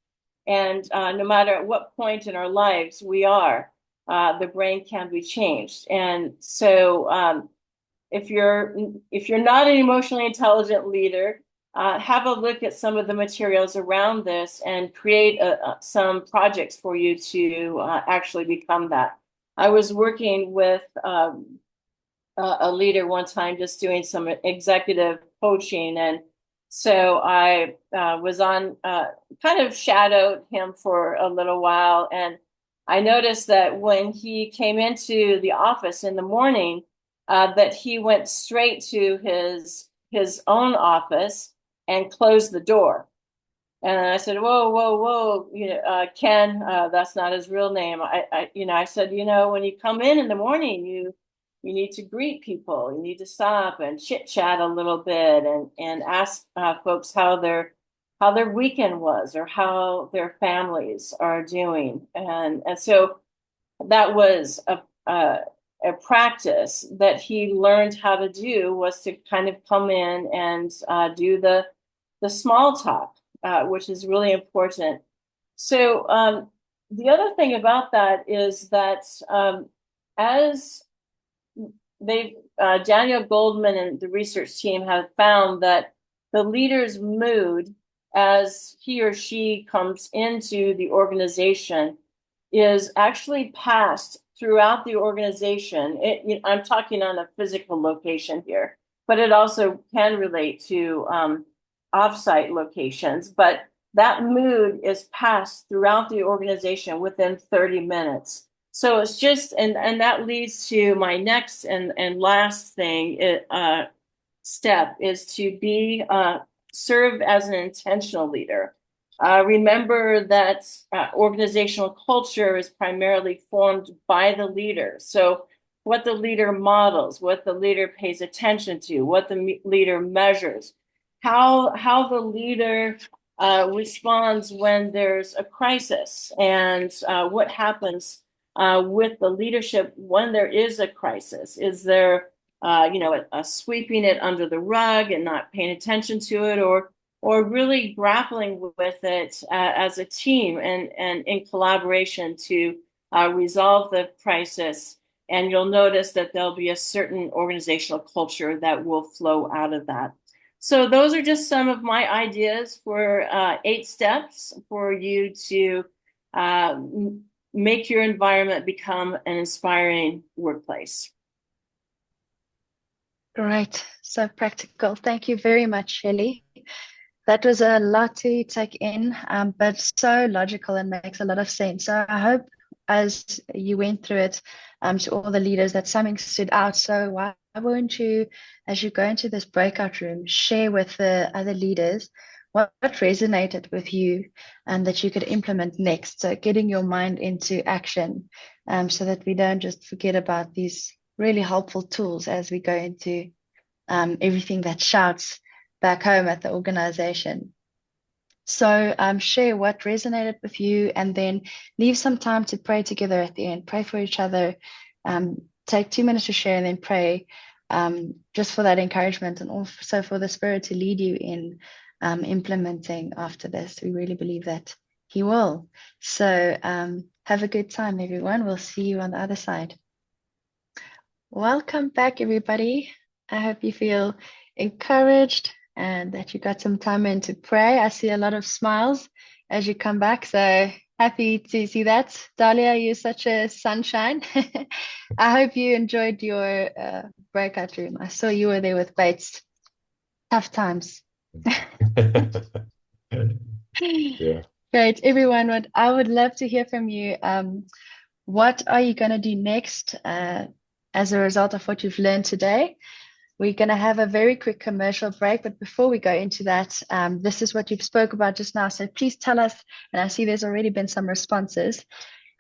C: And no matter at what point in our lives we are, the brain can be changed. And so if you're not an emotionally intelligent leader, have a look at some of the materials around this and create some projects for you to actually become that. I was working with a leader one time, just doing some executive coaching, and so I was on kind of shadowed him for a little while, and I noticed that when he came into the office in the morning, that he went straight to his own office and closed the door. And I said, whoa, Ken, that's not his real name. I said, when you come in the morning, you need to greet people. You need to stop and chit chat a little bit and ask folks how their weekend was or how their families are doing. And so that was a practice that he learned how to do, was to kind of come in and do the small talk, which is really important. So the other thing about that is that as Daniel Goleman and the research team have found that the leader's mood as he or she comes into the organization is actually passed throughout the organization. I'm talking on a physical location here, but it also can relate to offsite locations. But that mood is passed throughout the organization within 30 minutes. So it's just, and that leads to my next and last thing, step is to be serve as an intentional leader. Remember that organizational culture is primarily formed by the leader. So what the leader models, what the leader pays attention to, what the leader measures, how the leader responds when there's a crisis, and what happens with the leadership when there is a crisis. Is there, sweeping it under the rug and not paying attention to it, or really grappling with it as a team and in collaboration to resolve the crisis? And you'll notice that there'll be a certain organizational culture that will flow out of that. So those are just some of my ideas for 8 steps for you to make your environment become an inspiring workplace.
A: Great. So practical. Thank you very much, Shelley. That was a lot to take in, but so logical and makes a lot of sense. So I hope as you went through it to all the leaders that something stood out. So why won't you, as you go into this breakout room, share with the other leaders what resonated with you and that you could implement next? So getting your mind into action so that we don't just forget about these really helpful tools as we go into everything that shouts back home at the organization. So share what resonated with you, and then leave some time to pray together at the end. Pray for each other. Take 2 minutes to share and then pray, just for that encouragement and also for the Spirit to lead you in implementing after this. We really believe that He will. So have a good time, everyone. We'll see you on the other side. Welcome back, everybody. I hope you feel encouraged and that you got some time in to pray. I see a lot of smiles as you come back, so happy to see that. Dahlia, you're such a sunshine. I hope you enjoyed your breakout room. I saw you were there with Bates. Tough times.
B: Yeah.
A: Great, everyone. What I would love to hear from you. What are you going to do next as a result of what you've learned today? We're going to have a very quick commercial break, but before we go into that, this is what you spoke about just now. So please tell us, and I see there's already been some responses,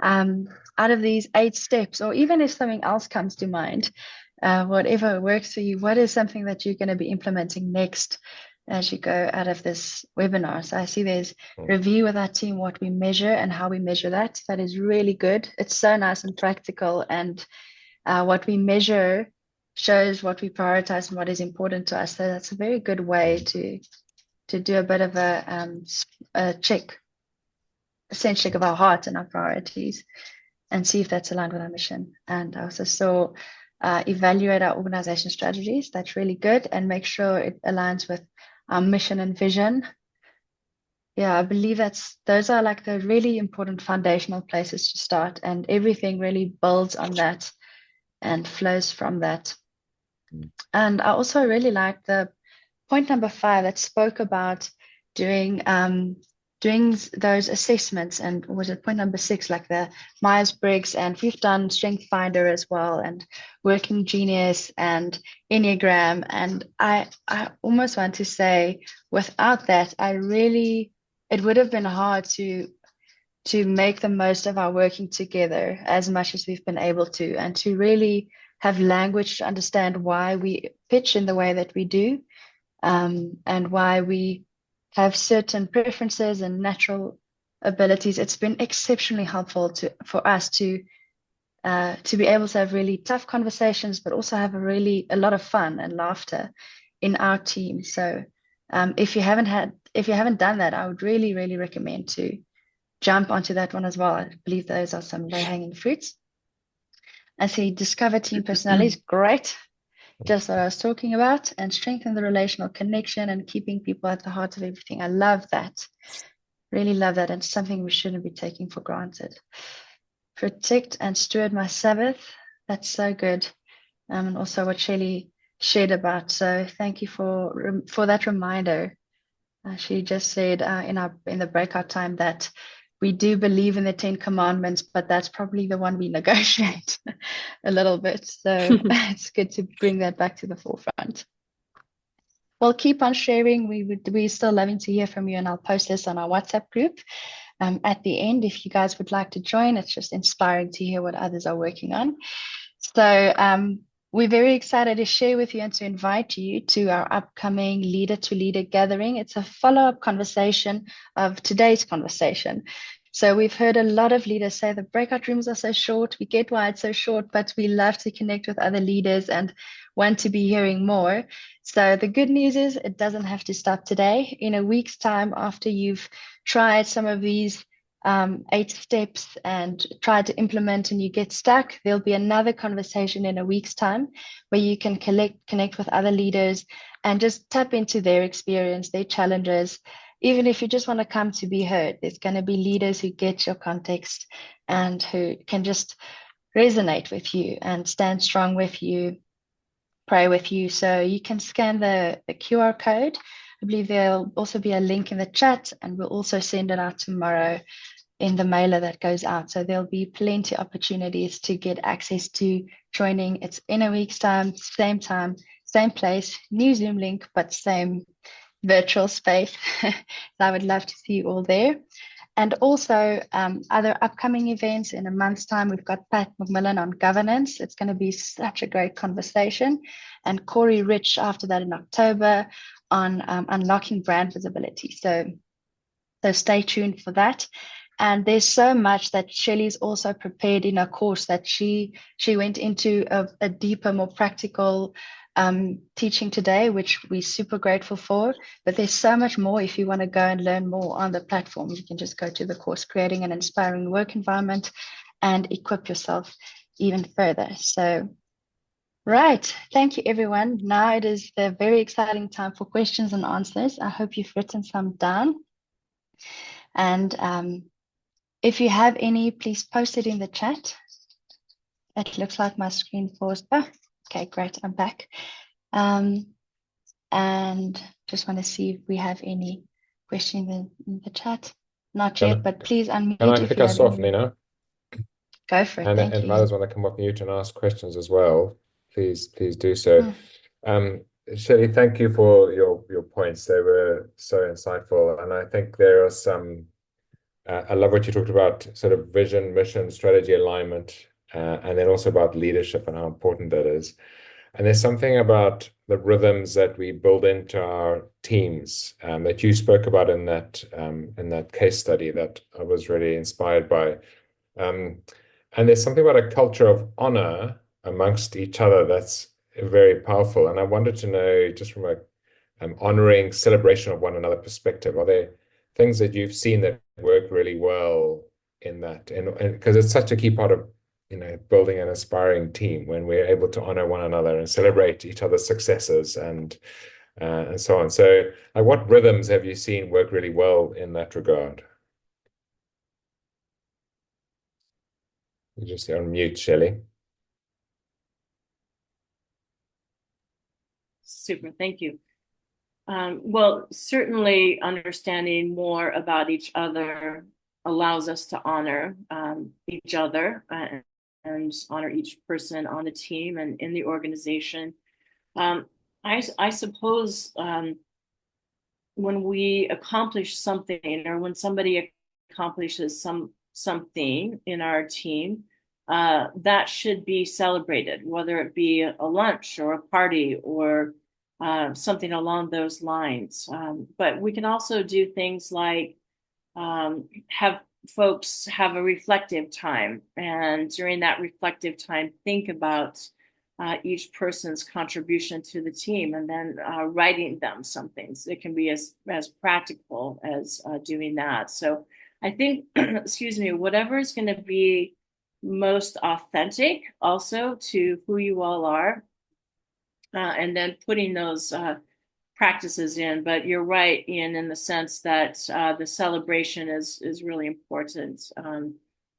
A: out of these 8 steps, or even if something else comes to mind, whatever works for you, what is something that you're going to be implementing next as you go out of this webinar? So I see there's review with our team, what we measure and how we measure that. That is really good. It's so nice and practical, and what we measure shows what we prioritize and what is important to us. So that's a very good way to do a bit of a check, a sense check of our heart and our priorities, and see if that's aligned with our mission. And I also saw evaluate our organization strategies. That's really good, and make sure it aligns with our mission and vision. Yeah, I believe those are like the really important foundational places to start, and everything really builds on that and flows from that. And I also really like the point number 5 that spoke about doing those assessments, and was it point number 6, like the Myers-Briggs, and we've done Strength Finder as well, and Working Genius and Enneagram. And I almost want to say, without that, it would have been hard to make the most of our working together as much as we've been able to, and to really have language to understand why we pitch in the way that we do, and why we have certain preferences and natural abilities. It's been exceptionally helpful for us to be able to have really tough conversations, but also have a lot of fun and laughter in our team. So if you haven't done that, I would really, really recommend to jump onto that one as well. I believe those are some low-hanging fruits. I see discover team personalities, great. Just what I was talking about, and strengthen the relational connection and keeping people at the heart of everything. I love that. Really love that. And something we shouldn't be taking for granted. Protect and steward my Sabbath. That's so good. And also what Shelley shared about. So thank you for that reminder. She just said in the breakout time that we do believe in the 10 commandments, but that's probably the one we negotiate a little bit. So it's good to bring that back to the forefront. Well, keep on sharing. We're still loving to hear from you, and I'll post this on our WhatsApp group at the end if you guys would like to join. It's just inspiring to hear what others are working on. So we're very excited to share with you and to invite you to our upcoming Leader to Leader gathering. It's a follow-up conversation of today's conversation. So we've heard a lot of leaders say the breakout rooms are so short. We get why it's so short, but we love to connect with other leaders and want to be hearing more. So the good news is it doesn't have to stop today. In a week's time, after you've tried some of these 8 steps and try to implement and you get stuck, there'll be another conversation in a week's time where you can connect with other leaders and just tap into their experience, their challenges. Even if you just want to come to be heard, there's going to be leaders who get your context and who can just resonate with you and stand strong with you, pray with you. So you can scan the QR code. I believe there'll also be a link in the chat, and we'll also send it out tomorrow in the mailer that goes out. So there'll be plenty of opportunities to get access to joining. It's in a week's time, same place, new Zoom link, but same virtual space. So I would love to see you all there. And also other upcoming events in a month's time, we've got Pat McMillan on governance. It's going to be such a great conversation. And Corey Rich after that in October on unlocking brand visibility. So stay tuned for that. And there's so much that Shelley's also prepared in her course that she went into a deeper, more practical teaching today, which we're super grateful for. But there's so much more. If you want to go and learn more on the platform, you can just go to the course, Creating an Inspiring Work Environment, and equip yourself even further. So, right. Thank you, everyone. Now it is the very exciting time for questions and answers. I hope you've written some down. And if you have any, please post it in the chat. It looks like my screen paused. Oh, okay, great. I'm back. And just want to see if we have any questions in the chat. Not yet, but please unmute.
B: Can I kick us off, Nina?
A: Go for it.
B: And
A: Thank
B: if
A: you.
B: others want to come off mute and ask questions as well, please do so. Shelley, thank you for your points. They were so insightful. And I think there are some, I love what you talked about, sort of vision, mission, strategy alignment, and then also about leadership and how important that is. And there's something about the rhythms that we build into our teams that you spoke about in that case study that I was really inspired by. And there's something about a culture of honor amongst each other that's very powerful. And I wanted to know, just from a honoring, celebration of one another perspective, are there things that you've seen that work really well in that? And because it's such a key part of building an inspiring team, when we're able to honor one another and celebrate each other's successes and so on. So what rhythms have you seen work really well in that regard? You just unmute, Shelley.
C: Super, thank you. Well, certainly understanding more about each other allows us to honor each other and honor each person on the team and in the organization. I suppose when we accomplish something, or when somebody accomplishes something in our team, that should be celebrated, whether it be a lunch or a party or something along those lines. But we can also do things like have folks have a reflective time, and during that reflective time, think about each person's contribution to the team, and then writing them some things. It can be as practical as doing that. So I think, excuse me, whatever is going to be most authentic also to who you all are, and then putting those practices in. But you're right, Ian, in the sense that the celebration is really important.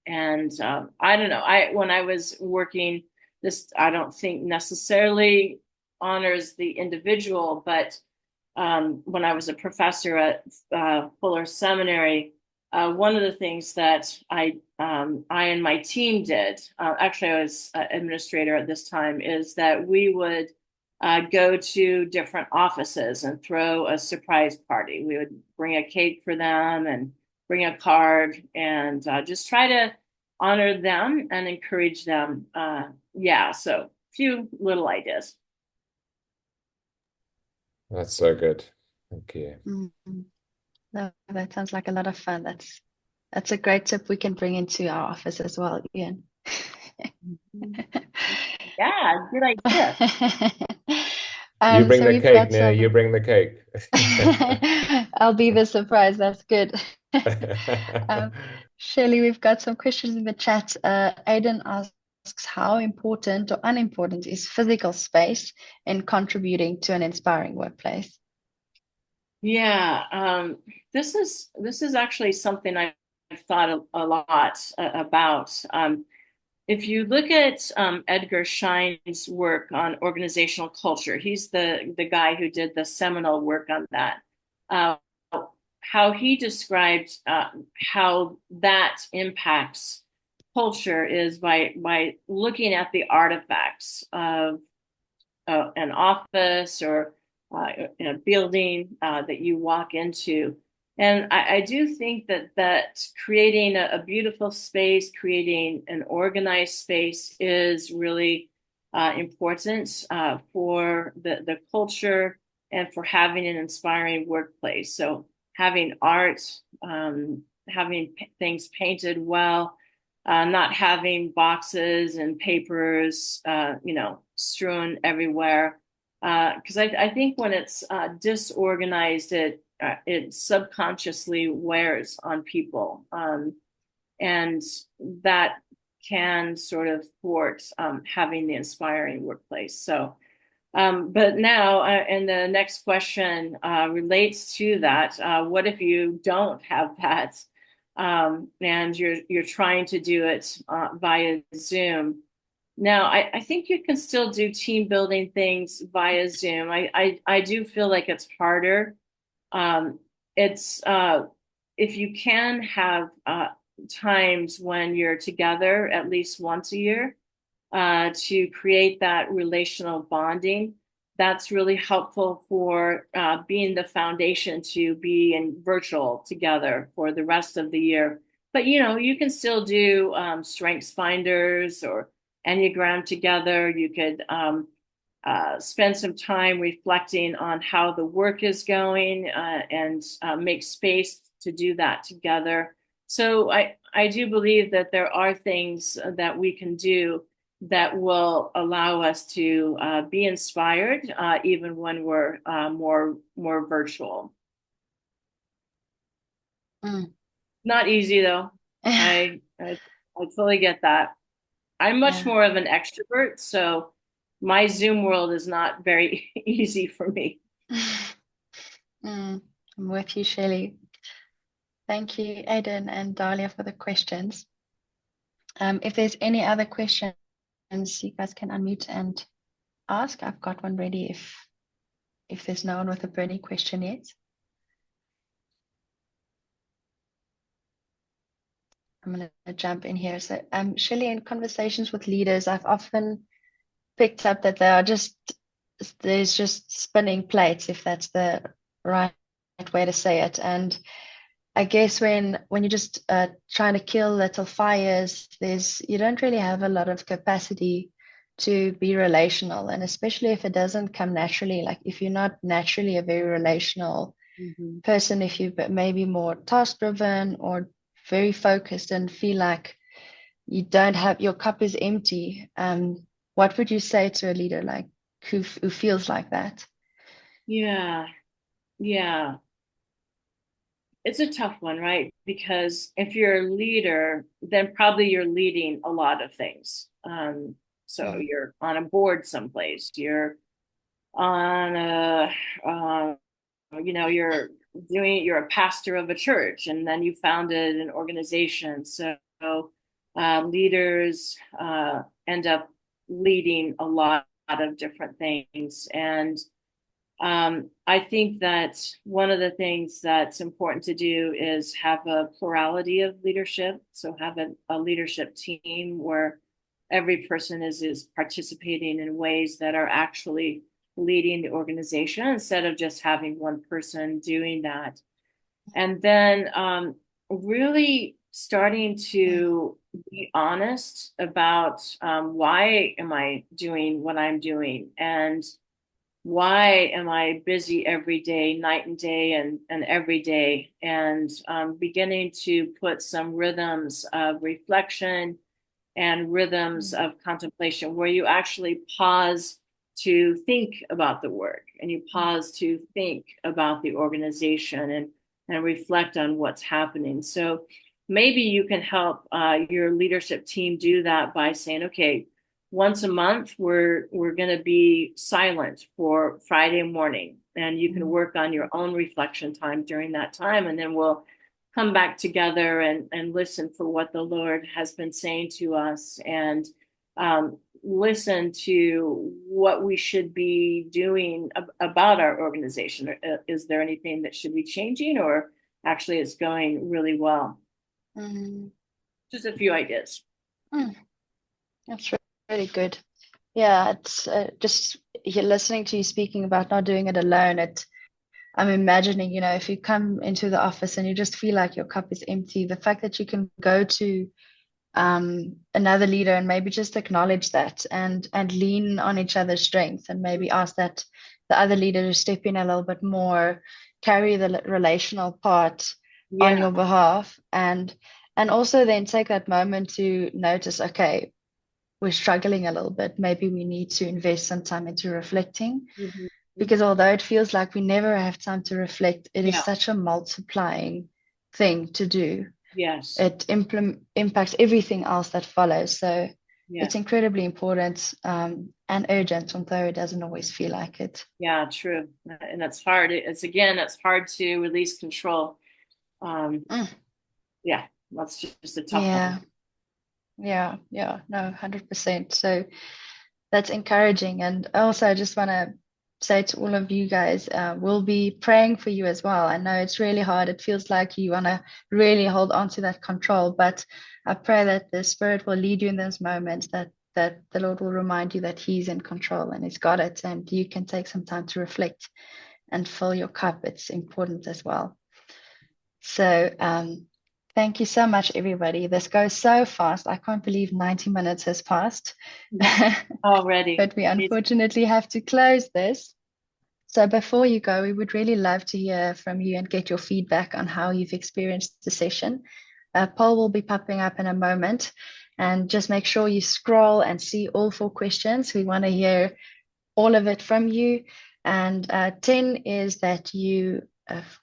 C: And I don't know, when I was working, this I don't think necessarily honors the individual, but when I was a professor at Fuller Seminary, one of the things that I and my team did, actually I was administrator at this time, is that we would go to different offices and throw a surprise party. We would bring a cake for them and bring a card and just try to honor them and encourage them. So few little ideas.
B: That's so good. Thank you.
A: Mm-hmm. No, that sounds like a lot of fun. That's a great tip we can bring into our office as well, Ian.
C: Yeah, good idea.
B: You bring
A: So
B: the
A: we've
B: cake,
A: got
B: Nia.
A: some.
B: You bring the cake.
A: I'll be the surprise. That's good. Shelley, we've got some questions in the chat. Aidan asks, how important or unimportant is physical space in contributing to an inspiring workplace?
C: Yeah, this is actually something I've thought a lot about. If you look at Edgar Schein's work on organizational culture, he's the guy who did the seminal work on that. Uh, how he described how that impacts culture is by looking at the artifacts of an office or in a building that you walk into. And I do think that creating a beautiful space, creating an organized space is really important for the culture and for having an inspiring workplace. So having art, having things painted well, not having boxes and papers, strewn everywhere. Because I think when it's disorganized, it subconsciously wears on people, and that can sort of thwart having the inspiring workplace. So, but now, and the next question relates to that. What if you don't have that, and you're trying to do it via Zoom? Now, I think you can still do team building things via Zoom. I do feel like it's harder. It's if you can have times when you're together at least once a year to create that relational bonding, that's really helpful for being the foundation to be in virtual together for the rest of the year. But you can still do strengths finders or Enneagram together. You could spend some time reflecting on how the work is going and make space to do that together. So I do believe that there are things that we can do that will allow us to be inspired even when we're more virtual. Not easy though. I fully get that. I'm much more of an extrovert, so my Zoom world is not very easy for me.
A: I'm with you, Shelley. Thank you, Aidan and Dahlia, for the questions. If there's any other questions, you guys can unmute and ask. I've got one ready if there's no one with a burning question yet. I'm going to jump in here. So, Shelley, in conversations with leaders, I've often picked up that there's just spinning plates, if that's the right way to say it. And I guess when you're just trying to kill little fires, you don't really have a lot of capacity to be relational, and especially if it doesn't come naturally. Like if you're not naturally a very relational person, if you maybe more task driven or very focused and feel like you don't have, your cup is empty, what would you say to a leader like who feels like that?
C: Yeah. It's a tough one, right? Because if you're a leader, then probably you're leading a lot of things. So you're on a board someplace, you're on you're a pastor of a church, and then you founded an organization. So leaders end up leading a lot of different things. And I think that one of the things that's important to do is have a plurality of leadership. So have a leadership team where every person is participating in ways that are actually leading the organization instead of just having one person doing that. And then really starting to be honest about why am I doing what I'm doing, and why am I busy every day, night and day, and every day, and beginning to put some rhythms of reflection and rhythms of contemplation where you actually pause to think about the work, and you pause to think about the organization, and reflect on what's happening. So maybe you can help your leadership team do that by saying, okay, once a month we're going to be silent for Friday morning, and you can work on your own reflection time during that time, and then we'll come back together and listen for what the Lord has been saying to us, and listen to what we should be doing about our organization. Is there anything that should be changing, or actually it's going really well? Just a few ideas.
A: That's really good. Yeah, it's just listening to you speaking about not doing it alone. I'm imagining, if you come into the office and you just feel like your cup is empty, the fact that you can go to another leader and maybe just acknowledge that, and lean on each other's strengths, and maybe ask that the other leader to step in a little bit more, carry the relational part on your behalf, and also then take that moment to notice, okay, we're struggling a little bit. Maybe we need to invest some time into reflecting. Because although it feels like we never have time to reflect, it is such a multiplying thing to do.
C: Yes.
A: It impacts everything else that follows. So it's incredibly important and urgent, although it doesn't always feel like it.
C: Yeah, true. And that's hard. It's hard to release control. Yeah, that's just a tough one.
A: Yeah, no, 100%. So that's encouraging. And also, I just want to say to all of you guys, we'll be praying for you as well. I know it's really hard. It feels like you want to really hold on to that control, but I pray that the Spirit will lead you in those moments, that the Lord will remind you that He's in control and He's got it, and you can take some time to reflect and fill your cup. It's important as well. So thank you so much, everybody. This goes so fast. I can't believe 90 minutes has passed
C: already.
A: But we unfortunately have to close this. So before you go, we would really love to hear from you and get your feedback on how you've experienced the session. A poll will be popping up in a moment, and just make sure you scroll and see all 4 questions. We want to hear all of it from you. And 10 is that you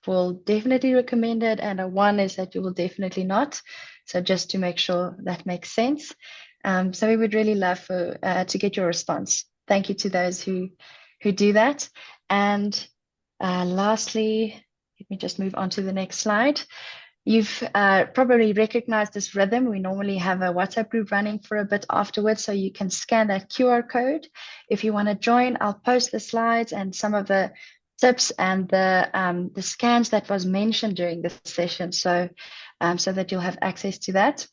A: will definitely recommend it, and a 1 is that you will definitely not. So just to make sure that makes sense. So we would really love to get your response. Thank you to those who do that. And lastly, let me just move on to the next slide. You've probably recognized this rhythm. We normally have a WhatsApp group running for a bit afterwards, so you can scan that QR code. If you want to join, I'll post the slides and some of the tips and the scans that was mentioned during this session, so that you'll have access to that.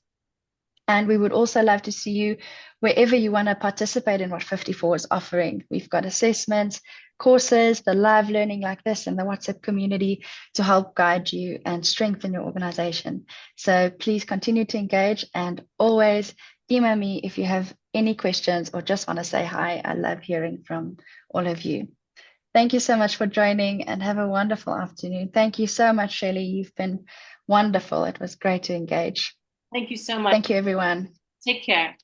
A: And we would also love to see you wherever you want to participate in what 54 is offering. We've got assessments, courses, the live learning like this, and the WhatsApp community to help guide you and strengthen your organization. So please continue to engage, and always email me if you have any questions or just want to say hi. I love hearing from all of you. Thank you so much for joining, and have a wonderful afternoon. Thank you so much, Shelley. You've been wonderful. It was great to engage.
C: Thank you so much.
A: Thank you, everyone.
C: Take care.